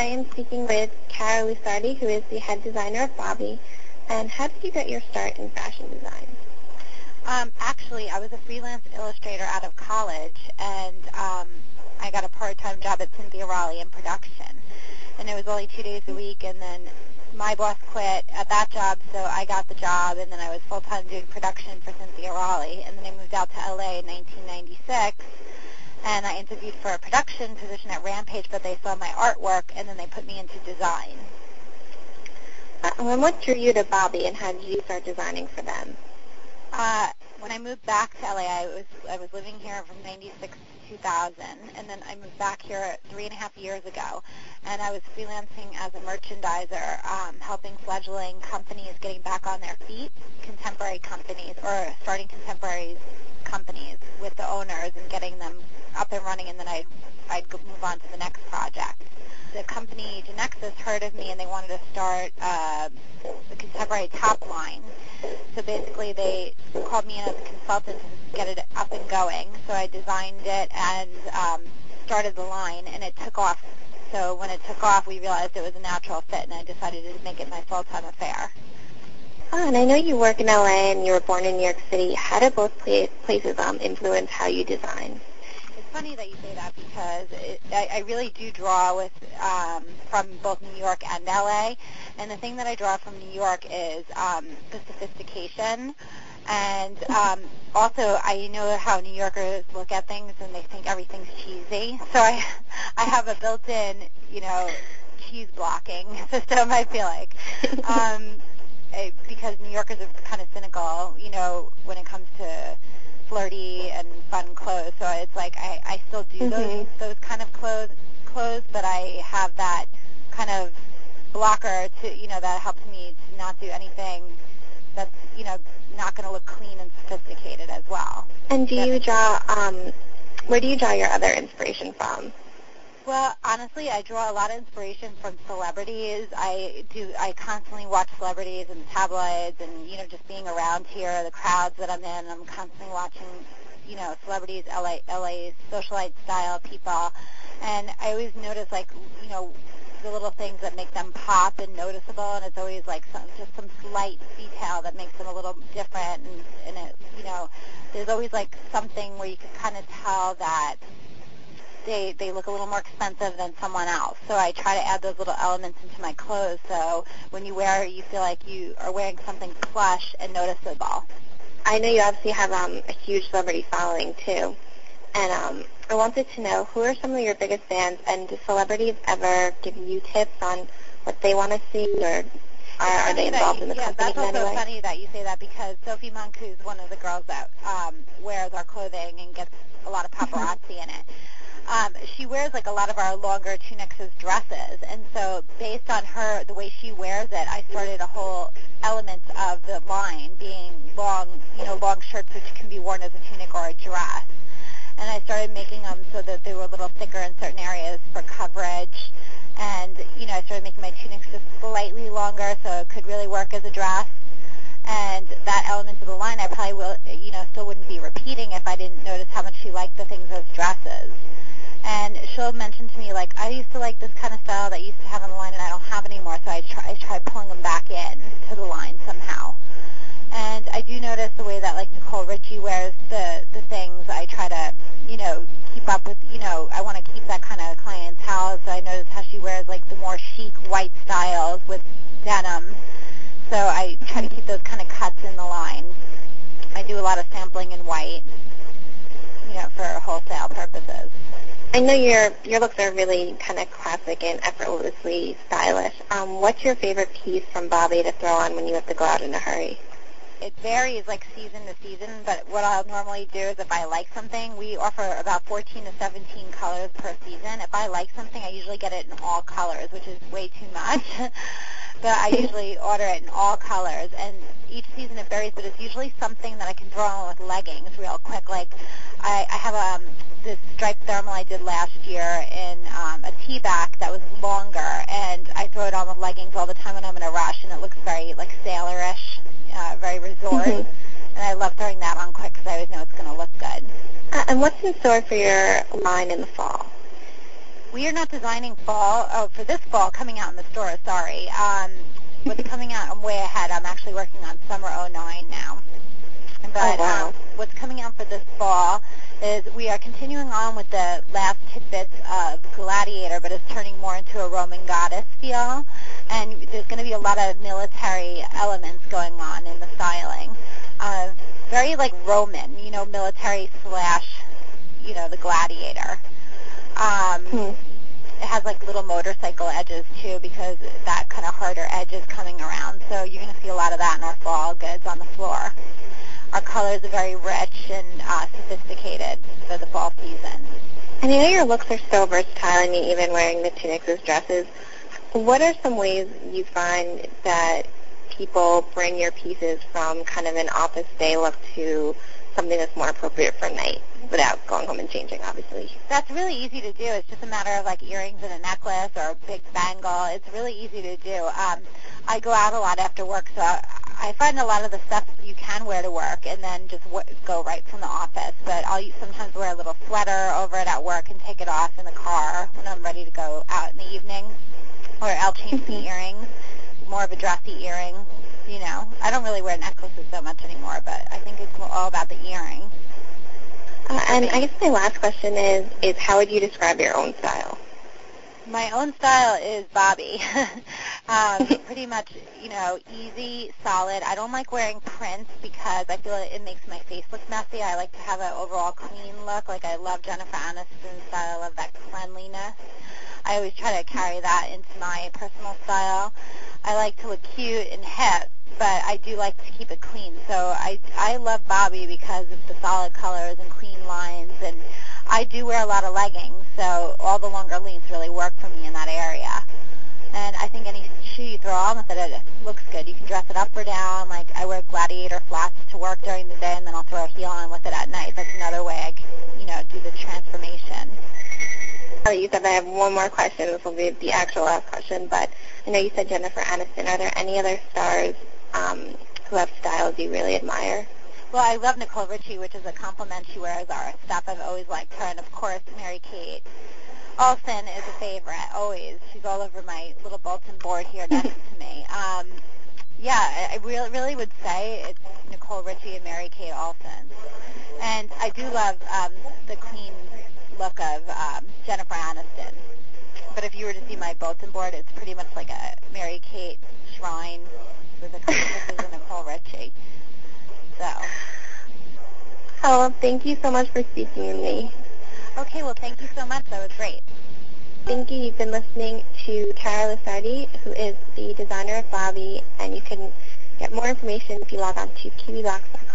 I am speaking with Cara Lusardi, who is the head designer of Bobby. And how did you get your start in fashion design? Actually, I was a freelance illustrator out of college, and I got a part-time job at Cynthia Raleigh in production. And it was only 2 days a week, and then my boss quit at that job, so I got the job, and then I was full-time doing production for Cynthia Raleigh. And then I moved out to LA in 1996, and I interviewed for a production position at Rampage, but they saw my artwork, and then they put me into design. And what drew you to Bobby, and how did you start designing for them? When I moved back to LA, I was living here from 96 to 2000, and then I moved back here 3.5 years ago, and I was freelancing as a merchandiser, helping fledgling companies getting back on their feet, contemporary companies, or starting contemporary companies with the owners and getting them up and running, and then I'd move on to the next project. The company Genexus heard of me, and they wanted to start the contemporary top line. So basically, they called me in as a consultant to get it up and going. So I designed it and started the line, and it took off. So when it took off, we realized it was a natural fit, and I decided to make it my full-time affair. Oh, and I know you work in LA and you were born in New York City. How did both places influence how you design? It's funny that you say that because I really do draw from both New York and LA, and the thing that I draw from New York is the sophistication, and also I know how New Yorkers look at things and they think everything's cheesy, so I have a built-in, cheese blocking system, I feel like. Because New Yorkers are kind of cynical, when it comes to flirty and fun clothes. So it's like I still do those kind of clothes, but I have that kind of blocker to, that helps me to not do anything that's, not going to look clean and sophisticated as well. And do you draw, where do you draw your other inspiration from? Well, honestly, I draw a lot of inspiration from celebrities. I constantly watch celebrities and tabloids and, just being around here, the crowds that I'm in. I'm constantly watching, celebrities, LA's socialite style people. And I always notice, the little things that make them pop and noticeable, and it's always just some slight detail that makes them a little different. And it, there's always something where you can kind of tell that they look a little more expensive than someone else. So I try to add those little elements into my clothes so when you wear it, you feel like you are wearing something plush and noticeable. I know you obviously have a huge celebrity following, too. And I wanted to know, who are some of your biggest fans, and do celebrities ever give you tips on what they want to see, or are they involved in the company in any way? Yeah, that's also funny that you say that, because Sophie Monk, who's one of the girls that wears our clothing and gets a lot of paparazzi in it, she wears a lot of our longer tunics as dresses, and so based on her, the way she wears it, I started a whole element of the line being long shirts which can be worn as a tunic or a dress. And I started making them so that they were a little thicker in certain areas for coverage. And, I started making my tunics just slightly longer so it could really work as a dress. And that element of the line I probably will, still wouldn't be repeating if I didn't notice how much she liked the things as dresses. And she'll mention to me, I used to like this kind of style that you used to have on the line and I don't have anymore, so I try pulling them back in to the line somehow. And I do notice the way that, Nicole Richie wears the things. I try to, keep up with, I want to keep that kind of clientele, so I notice how she wears, the more chic white styles with denim. So I try to keep those kind of cuts in the line. I do a lot of sampling in white, for wholesale purposes. I know your looks are really kind of classic and effortlessly stylish. What's your favorite piece from Bobby to throw on when you have to go out in a hurry? It varies season to season, but what I'll normally do is if I like something, we offer about 14 to 17 colors per season. If I like something, I usually get it in all colors, which is way too much. But I usually order it in all colors, and each season it varies, but it's usually something that I can throw on with leggings real quick. I have this striped thermal I did last year in a tee back that was longer, and I throw it on with leggings all the time when I'm in a rush, and it looks very sailorish. Very resort, and I love throwing that on quick because I always know it's going to look good. And what's in store for your line in the fall? We are not designing fall. Oh, for this fall, coming out in the store, sorry. What's coming out, I'm way ahead. I'm actually working on summer '09 now. But what's coming out for this fall is we are continuing on with the last tidbits of Gladiator, but it's turning more into a Roman goddess feel. And there's going to be a lot of military elements going on in the styling. Very like Roman, military / the Gladiator. It has like little motorcycle edges too, because that kind of harder edge is coming around. So you're going to see a lot of that in our fall goods on the floor. Our colors are very rich and sophisticated for the fall season. And I know your looks are so versatile. I mean, even wearing the tunics as dresses. What are some ways you find that people bring your pieces from kind of an office day look to something that's more appropriate for night without going home and changing, obviously? That's really easy to do. It's just a matter of like earrings and a necklace or a big bangle. It's really easy to do. I go out a lot after work, so I find a lot of the stuff you can wear to work and then just go right from the office. But I'll sometimes wear a little sweater over it at work and take it off in the car when I'm ready to go out in the evening. Or I'll change the earrings, more of a dressy earring. I don't really wear necklaces so much anymore, but I think it's all about the earring. And I guess my last question is how would you describe your own style? My own style is Bobby. Pretty much, easy, solid. I don't like wearing prints because I feel it makes my face look messy. I like to have an overall clean look. Like I love Jennifer Aniston's style of that cleanliness. I always try to carry that into my personal style. I like to look cute and hip, but I do like to keep it clean. So I love Bobby because of the solid colors and clean lines, and I do wear a lot of leggings, so all the longer lengths really work for me in that area. And I think any shoe you throw on with it looks good. You can dress it up or down. Like I wear Gladiator flats to work during the day, and then I'll throw a heel on with it at night. That's another way I can, do the transformation. You said I have one more question. This will be the actual last question, but I know you said Jennifer Aniston. Are there any other stars who have styles you really admire? Well, I love Nicole Richie, which is a compliment she wears our stuff. I've always liked her. And, of course, Mary-Kate Olsen is a favorite, always. She's all over my little bulletin board here next to me. I really would say it's Nicole Richie and Mary-Kate Olsen. And I do love the clean look of Jennifer Aniston. But if you were to see my bulletin board, it's pretty much like a Mary-Kate shrine with a couple pictures of Nicole Richie. So. Oh, well, thank you so much for speaking with me. Okay, well, thank you so much. That was great. Thank you. You've been listening to Tara Lusardi, who is the designer of Bobby, and you can get more information if you log on to kiwibox.com.